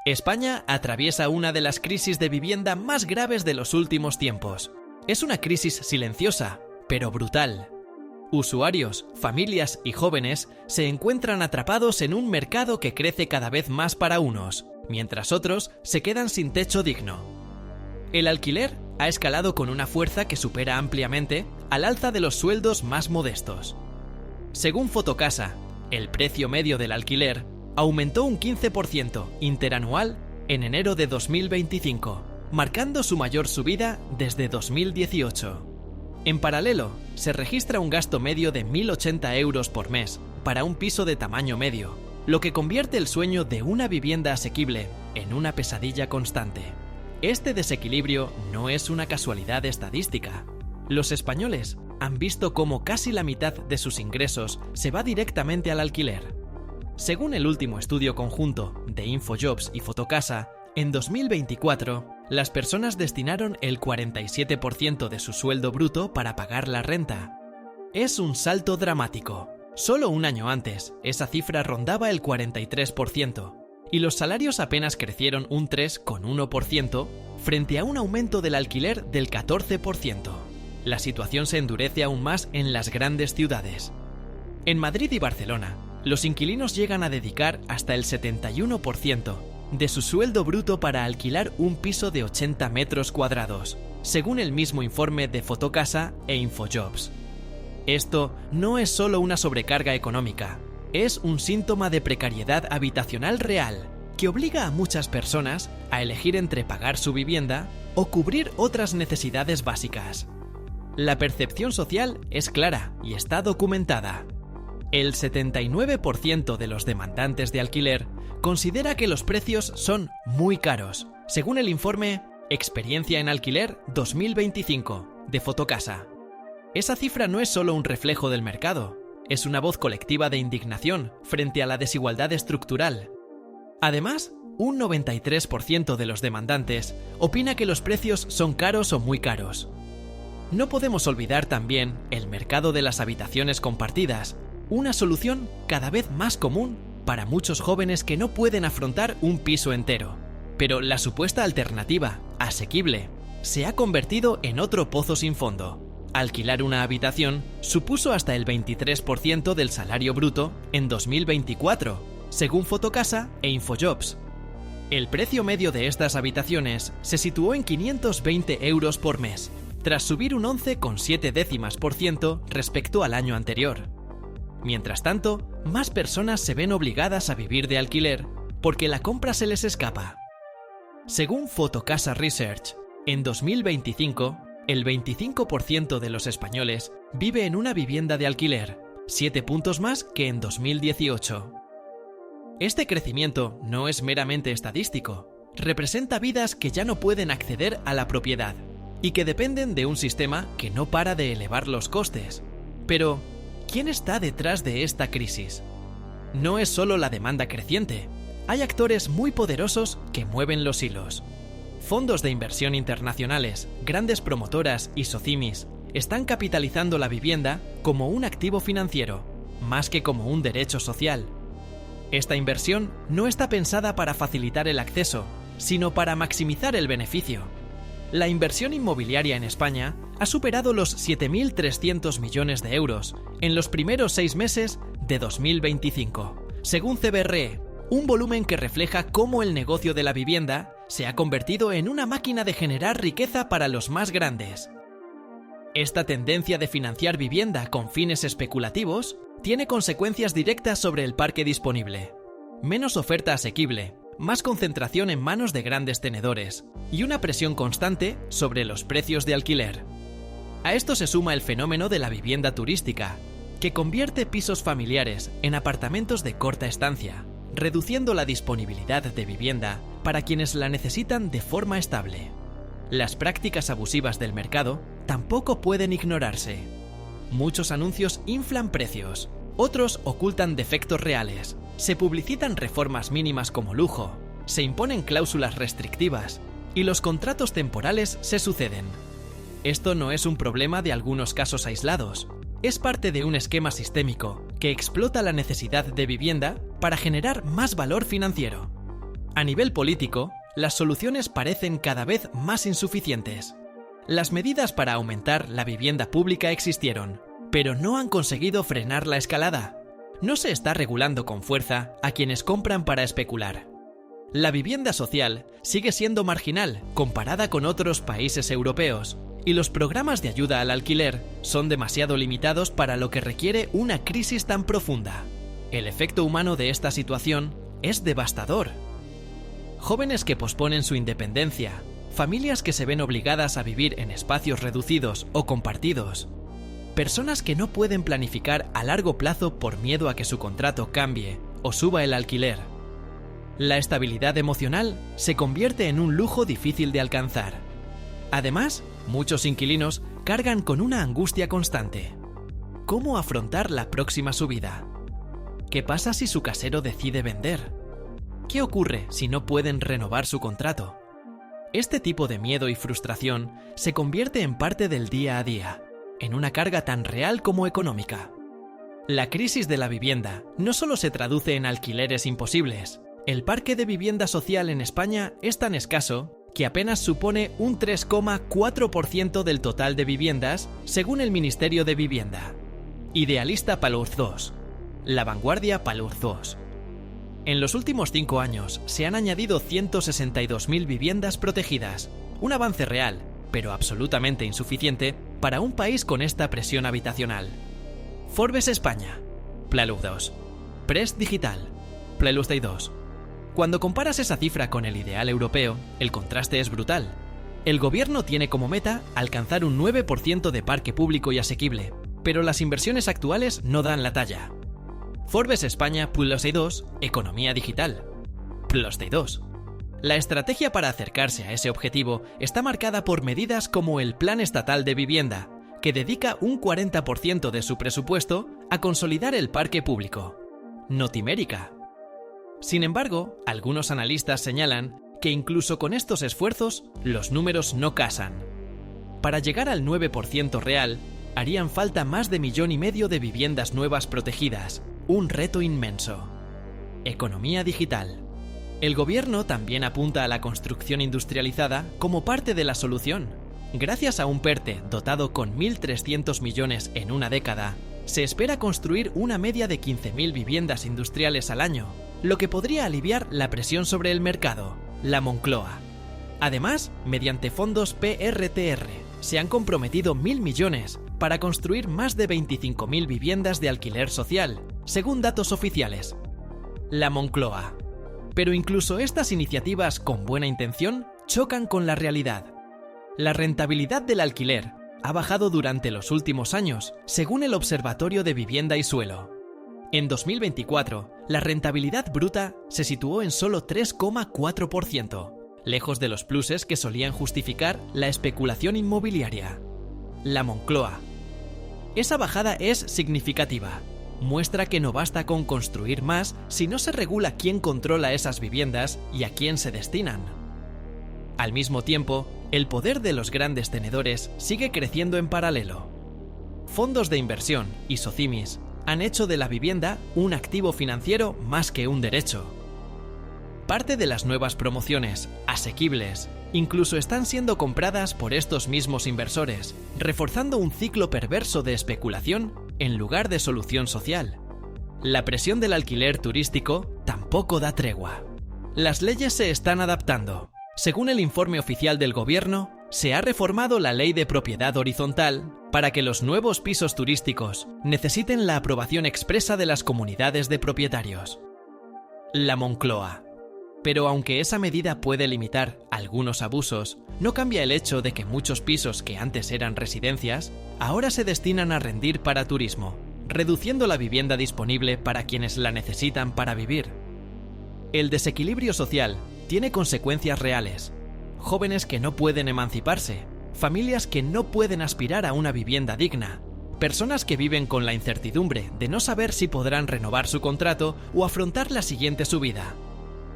España atraviesa una de las crisis de vivienda más graves de los últimos tiempos. Es una crisis silenciosa, pero brutal. Usuarios, familias y jóvenes se encuentran atrapados en un mercado que crece cada vez más para unos, mientras otros se quedan sin techo digno. El alquiler ha escalado con una fuerza que supera ampliamente al alza de los sueldos más modestos. Según Fotocasa, el precio medio del alquiler aumentó un 15% interanual en enero de 2025, marcando su mayor subida desde 2018. En paralelo, se registra un gasto medio de 1.080 euros por mes para un piso de tamaño medio, lo que convierte el sueño de una vivienda asequible en una pesadilla constante. Este desequilibrio no es una casualidad estadística. Los españoles han visto cómo casi la mitad de sus ingresos se va directamente al alquiler. Según el último estudio conjunto de InfoJobs y Fotocasa, en 2024, las personas destinaron el 47% de su sueldo bruto para pagar la renta. Es un salto dramático. Solo un año antes, esa cifra rondaba el 43%, y los salarios apenas crecieron un 3,1% frente a un aumento del alquiler del 14%. La situación se endurece aún más en las grandes ciudades. En Madrid y Barcelona, los inquilinos llegan a dedicar hasta el 71% de su sueldo bruto para alquilar un piso de 80 metros cuadrados, según el mismo informe de Fotocasa e InfoJobs. Esto no es solo una sobrecarga económica, es un síntoma de precariedad habitacional real que obliga a muchas personas a elegir entre pagar su vivienda o cubrir otras necesidades básicas. La percepción social es clara y está documentada. El 79% de los demandantes de alquiler considera que los precios son muy caros, según el informe Experiencia en Alquiler 2025 de Fotocasa. Esa cifra no es solo un reflejo del mercado, es una voz colectiva de indignación frente a la desigualdad estructural. Además, un 93% de los demandantes opina que los precios son caros o muy caros. No podemos olvidar también el mercado de las habitaciones compartidas, una solución cada vez más común para muchos jóvenes que no pueden afrontar un piso entero. Pero la supuesta alternativa, asequible, se ha convertido en otro pozo sin fondo. Alquilar una habitación supuso hasta el 23% del salario bruto en 2024, según Fotocasa e InfoJobs. El precio medio de estas habitaciones se situó en 520 euros por mes, tras subir un 11,7% respecto al año anterior. Mientras tanto, más personas se ven obligadas a vivir de alquiler porque la compra se les escapa. Según Fotocasa Research, en 2025, el 25% de los españoles vive en una vivienda de alquiler, 7 puntos más que en 2018. Este crecimiento no es meramente estadístico, representa vidas que ya no pueden acceder a la propiedad y que dependen de un sistema que no para de elevar los costes. Pero, ¿quién está detrás de esta crisis? No es solo la demanda creciente. Hay actores muy poderosos que mueven los hilos. Fondos de inversión internacionales, grandes promotoras y socimis están capitalizando la vivienda como un activo financiero, más que como un derecho social. Esta inversión no está pensada para facilitar el acceso, sino para maximizar el beneficio. La inversión inmobiliaria en España ha superado los 7.300 millones de euros en los primeros 6 meses de 2025, según CBRE, un volumen que refleja cómo el negocio de la vivienda se ha convertido en una máquina de generar riqueza para los más grandes. Esta tendencia de financiar vivienda con fines especulativos tiene consecuencias directas sobre el parque disponible. Menos oferta asequible, más concentración en manos de grandes tenedores y una presión constante sobre los precios de alquiler. A esto se suma el fenómeno de la vivienda turística, que convierte pisos familiares en apartamentos de corta estancia, reduciendo la disponibilidad de vivienda para quienes la necesitan de forma estable. Las prácticas abusivas del mercado tampoco pueden ignorarse. Muchos anuncios inflan precios, otros ocultan defectos reales, se publicitan reformas mínimas como lujo, se imponen cláusulas restrictivas y los contratos temporales se suceden. Esto no es un problema de algunos casos aislados, es parte de un esquema sistémico que explota la necesidad de vivienda para generar más valor financiero. A nivel político, las soluciones parecen cada vez más insuficientes. Las medidas para aumentar la vivienda pública existieron, pero no han conseguido frenar la escalada. No se está regulando con fuerza a quienes compran para especular. La vivienda social sigue siendo marginal comparada con otros países europeos, y los programas de ayuda al alquiler son demasiado limitados para lo que requiere una crisis tan profunda. El efecto humano de esta situación es devastador. Jóvenes que posponen su independencia, familias que se ven obligadas a vivir en espacios reducidos o compartidos, personas que no pueden planificar a largo plazo por miedo a que su contrato cambie o suba el alquiler. La estabilidad emocional se convierte en un lujo difícil de alcanzar. Además, muchos inquilinos cargan con una angustia constante. ¿Cómo afrontar la próxima subida? ¿Qué pasa si su casero decide vender? ¿Qué ocurre si no pueden renovar su contrato? Este tipo de miedo y frustración se convierte en parte del día a día, en una carga tan real como económica. La crisis de la vivienda no solo se traduce en alquileres imposibles. El parque de vivienda social en España es tan escaso que apenas supone un 3,4% del total de viviendas, según el Ministerio de Vivienda. Idealista Paluz 2. La Vanguardia Paluz 2. En los últimos 5 años se han añadido 162.000 viviendas protegidas, un avance real, pero absolutamente insuficiente para un país con esta presión habitacional. Forbes España, Paluz 2. Press Digital, Paluz 2. Cuando comparas esa cifra con el ideal europeo, el contraste es brutal. El gobierno tiene como meta alcanzar un 9% de parque público y asequible, pero las inversiones actuales no dan la talla. Forbes España Plus 2, Economía Digital. Plus 2. La estrategia para acercarse a ese objetivo está marcada por medidas como el Plan Estatal de Vivienda, que dedica un 40% de su presupuesto a consolidar el parque público. Notimérica. Sin embargo, algunos analistas señalan que incluso con estos esfuerzos, los números no casan. Para llegar al 9% real, harían falta más de 1,5 millones de viviendas nuevas protegidas, un reto inmenso. Economía digital. El gobierno también apunta a la construcción industrializada como parte de la solución. Gracias a un PERTE dotado con 1.300 millones en una década, se espera construir una media de 15.000 viviendas industriales al año, lo que podría aliviar la presión sobre el mercado. La Moncloa. Además, mediante fondos PRTR, se han comprometido 1.000 millones para construir más de 25.000 viviendas de alquiler social, según datos oficiales. La Moncloa. Pero incluso estas iniciativas con buena intención chocan con la realidad. La rentabilidad del alquiler ha bajado durante los últimos años, según el Observatorio de Vivienda y Suelo. En 2024, la rentabilidad bruta se situó en solo 3,4%, lejos de los pluses que solían justificar la especulación inmobiliaria. La Moncloa. Esa bajada es significativa. Muestra que no basta con construir más si no se regula quién controla esas viviendas y a quién se destinan. Al mismo tiempo, el poder de los grandes tenedores sigue creciendo en paralelo. Fondos de inversión y socimis han hecho de la vivienda un activo financiero más que un derecho. Parte de las nuevas promociones, asequibles, incluso están siendo compradas por estos mismos inversores, reforzando un ciclo perverso de especulación en lugar de solución social. La presión del alquiler turístico tampoco da tregua. Las leyes se están adaptando. Según el informe oficial del gobierno, se ha reformado la ley de propiedad horizontal para que los nuevos pisos turísticos necesiten la aprobación expresa de las comunidades de propietarios. La Moncloa. Pero aunque esa medida puede limitar algunos abusos, no cambia el hecho de que muchos pisos que antes eran residencias, ahora se destinan a rendir para turismo, reduciendo la vivienda disponible para quienes la necesitan para vivir. El desequilibrio social tiene consecuencias reales. Jóvenes que no pueden emanciparse, familias que no pueden aspirar a una vivienda digna, personas que viven con la incertidumbre de no saber si podrán renovar su contrato o afrontar la siguiente subida.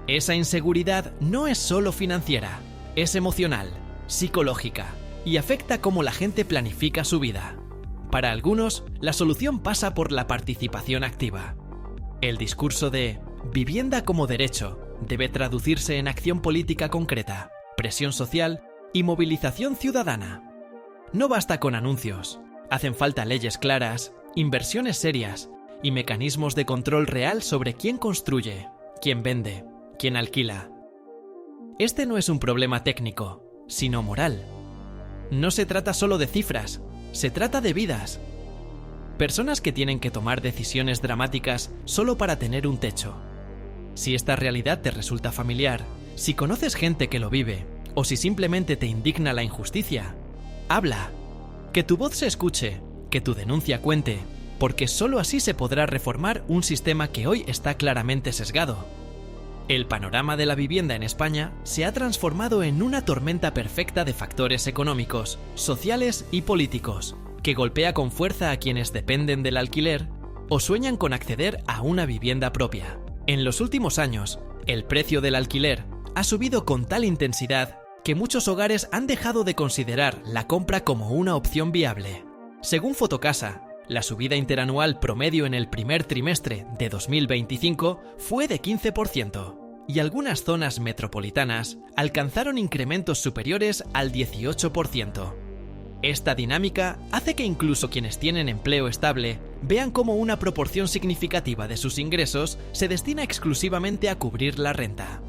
Esa inseguridad no es solo financiera, es emocional, psicológica y afecta cómo la gente planifica su vida. Para algunos, la solución pasa por la participación activa. El discurso de vivienda como derecho debe traducirse en acción política concreta, presión social y movilización ciudadana. No basta con anuncios, hacen falta leyes claras, inversiones serias y mecanismos de control real sobre quién construye, quién vende, quién alquila. Este no es un problema técnico, sino moral. No se trata solo de cifras, se trata de vidas. Personas que tienen que tomar decisiones dramáticas solo para tener un techo. Si esta realidad te resulta familiar, si conoces gente que lo vive, o si simplemente te indigna la injusticia, habla. Que tu voz se escuche, que tu denuncia cuente, porque solo así se podrá reformar un sistema que hoy está claramente sesgado. El panorama de la vivienda en España se ha transformado en una tormenta perfecta de factores económicos, sociales y políticos, que golpea con fuerza a quienes dependen del alquiler o sueñan con acceder a una vivienda propia. En los últimos años, el precio del alquiler ha subido con tal intensidad que muchos hogares han dejado de considerar la compra como una opción viable. Según Fotocasa, la subida interanual promedio en el primer trimestre de 2025 fue de 15%, y algunas zonas metropolitanas alcanzaron incrementos superiores al 18%. Esta dinámica hace que incluso quienes tienen empleo estable vean cómo una proporción significativa de sus ingresos se destina exclusivamente a cubrir la renta.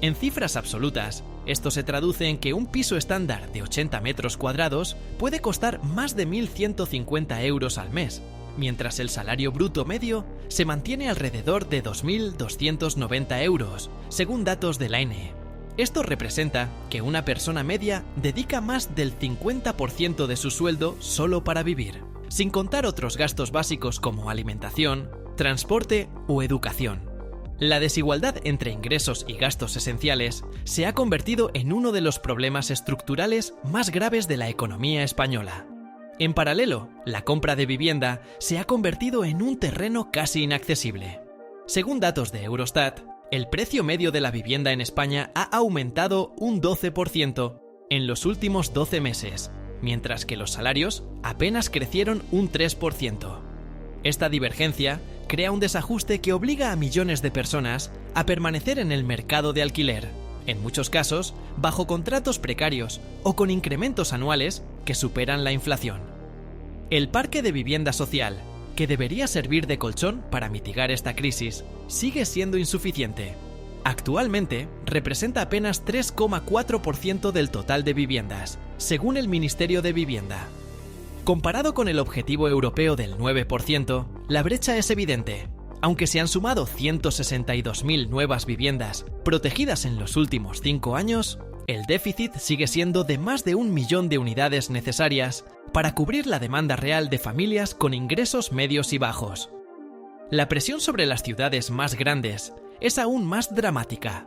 En cifras absolutas, esto se traduce en que un piso estándar de 80 metros cuadrados puede costar más de 1.150 euros al mes, mientras el salario bruto medio se mantiene alrededor de 2.290 euros, según datos de la AENE. Esto representa que una persona media dedica más del 50% de su sueldo solo para vivir, sin contar otros gastos básicos como alimentación, transporte o educación. La desigualdad entre ingresos y gastos esenciales se ha convertido en uno de los problemas estructurales más graves de la economía española. En paralelo, la compra de vivienda se ha convertido en un terreno casi inaccesible. Según datos de Eurostat, el precio medio de la vivienda en España ha aumentado un 12% en los últimos 12 meses, mientras que los salarios apenas crecieron un 3%. Esta divergencia crea un desajuste que obliga a millones de personas a permanecer en el mercado de alquiler, en muchos casos bajo contratos precarios o con incrementos anuales que superan la inflación. El parque de vivienda social, que debería servir de colchón para mitigar esta crisis, sigue siendo insuficiente. Actualmente representa apenas 3,4% del total de viviendas, según el Ministerio de Vivienda. Comparado con el objetivo europeo del 9%, la brecha es evidente. Aunque se han sumado 162.000 nuevas viviendas protegidas en los últimos 5 años, el déficit sigue siendo de más de 1 millón de unidades necesarias para cubrir la demanda real de familias con ingresos medios y bajos. La presión sobre las ciudades más grandes es aún más dramática.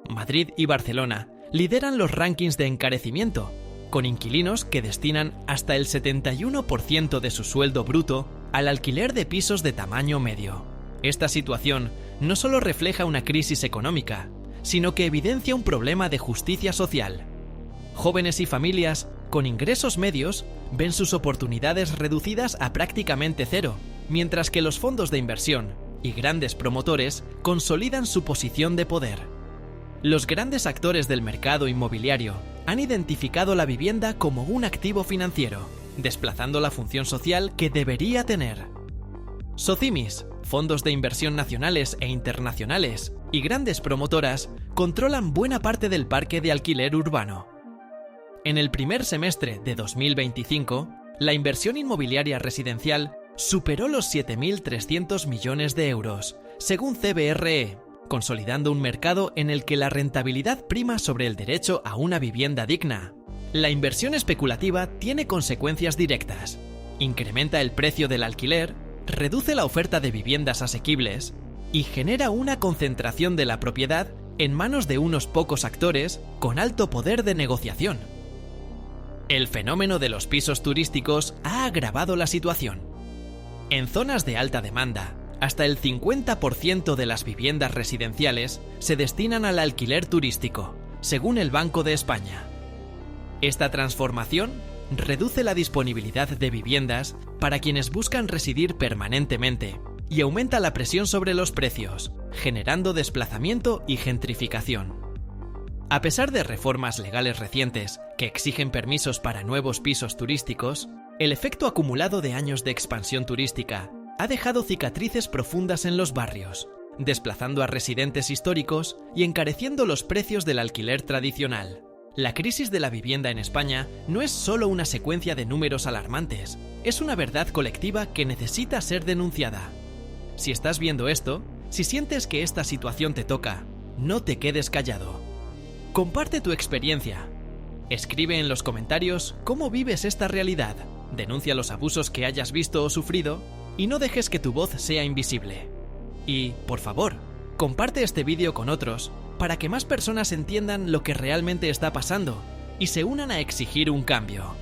Madrid y Barcelona lideran los rankings de encarecimiento, con inquilinos que destinan hasta el 71% de su sueldo bruto al alquiler de pisos de tamaño medio. Esta situación no solo refleja una crisis económica, sino que evidencia un problema de justicia social. Jóvenes y familias con ingresos medios ven sus oportunidades reducidas a prácticamente cero, mientras que los fondos de inversión y grandes promotores consolidan su posición de poder. Los grandes actores del mercado inmobiliario han identificado la vivienda como un activo financiero, desplazando la función social que debería tener. Socimis, fondos de inversión nacionales e internacionales y grandes promotoras controlan buena parte del parque de alquiler urbano. En el primer semestre de 2025, la inversión inmobiliaria residencial superó los 7.300 millones de euros, según CBRE, consolidando un mercado en el que la rentabilidad prima sobre el derecho a una vivienda digna. La inversión especulativa tiene consecuencias directas. Incrementa el precio del alquiler, reduce la oferta de viviendas asequibles y genera una concentración de la propiedad en manos de unos pocos actores con alto poder de negociación. El fenómeno de los pisos turísticos ha agravado la situación. En zonas de alta demanda, hasta el 50% de las viviendas residenciales se destinan al alquiler turístico, según el Banco de España. Esta transformación reduce la disponibilidad de viviendas para quienes buscan residir permanentemente y aumenta la presión sobre los precios, generando desplazamiento y gentrificación. A pesar de reformas legales recientes que exigen permisos para nuevos pisos turísticos, el efecto acumulado de años de expansión turística ha dejado cicatrices profundas en los barrios, desplazando a residentes históricos y encareciendo los precios del alquiler tradicional. La crisis de la vivienda en España no es solo una secuencia de números alarmantes, es una verdad colectiva que necesita ser denunciada. Si estás viendo esto, si sientes que esta situación te toca, no te quedes callado. Comparte tu experiencia. Escribe en los comentarios cómo vives esta realidad, denuncia los abusos que hayas visto o sufrido y no dejes que tu voz sea invisible. Y, por favor, comparte este vídeo con otros para que más personas entiendan lo que realmente está pasando y se unan a exigir un cambio.